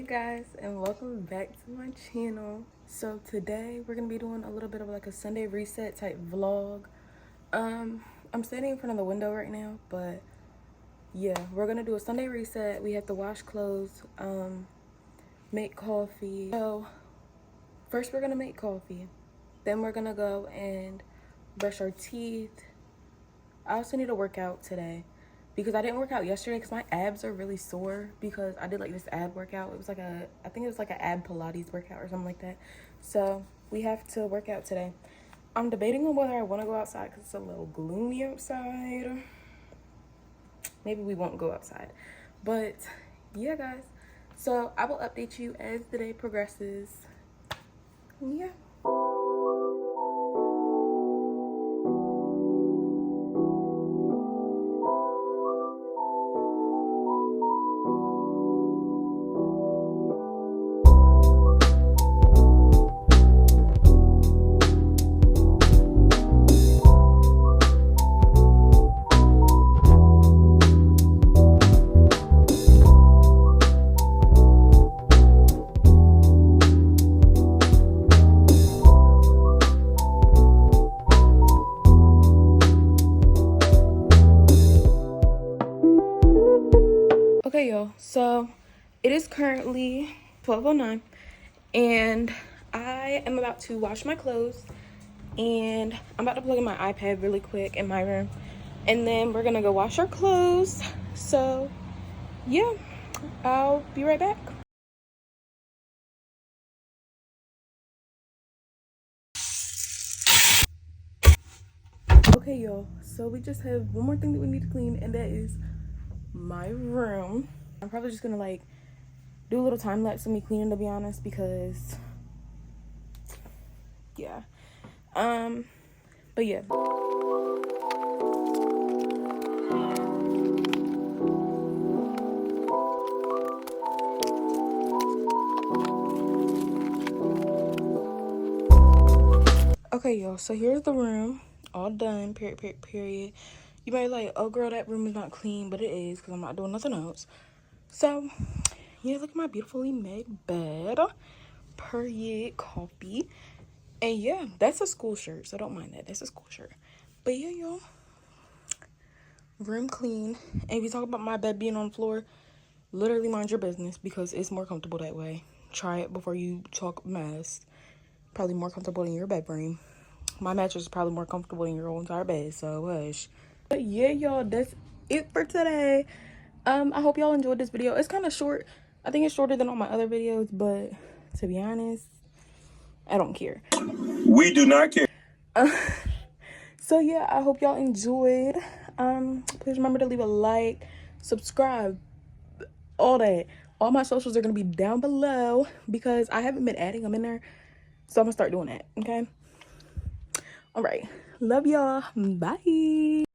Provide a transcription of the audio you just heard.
guys, and welcome back to my channel. So today we're gonna be doing a little bit of like a Sunday reset type vlog. I'm standing in front of the window right now, but yeah, we're gonna do a Sunday reset. We have to wash clothes, make coffee. So first we're gonna make coffee, then we're gonna go and brush our teeth. I also need to work out today because I didn't work out yesterday because my abs are really sore because I did like this ab workout. It was like I think it was like an ab Pilates workout or something like that. So we have to work out today. I'm debating on whether I want to go outside because it's a little gloomy outside. Maybe we won't go outside. But yeah, guys. So I will update you as the day progresses. Yeah. Okay, y'all, so it is currently 12:09 and I am about to wash my clothes, and I'm about to plug in my iPad really quick in my room, and then we're gonna go wash our clothes. So yeah, I'll be right back. Okay, y'all, so we just have one more thing that we need to clean, and that is my room. I'm probably just gonna like do a little time lapse of me cleaning, to be honest, because yeah. But yeah. Okay, y'all, so here's the room all done, period. You might be like, oh girl, that room is not clean, but it is because I'm not doing nothing else. So yeah, look at my beautifully made bed, period, coffee. And yeah, that's a school shirt, so don't mind that. That's a school shirt. But yeah, y'all, room clean. And if you talk about my bed being on the floor, literally mind your business because it's more comfortable that way. Try it before you talk mess. Probably more comfortable in your bedroom. My mattress is probably more comfortable in your whole entire bed, so hush. But yeah, y'all, that's it for today. I hope y'all enjoyed this video. It's kind of short. I think it's shorter than all my other videos, but to be honest, I don't care. We do not care. So yeah, I hope y'all enjoyed. Please remember to leave a like, subscribe, all that. All my socials are gonna be down below because I haven't been adding them in there, so I'm gonna start doing that. Okay. All right. Love y'all. Bye.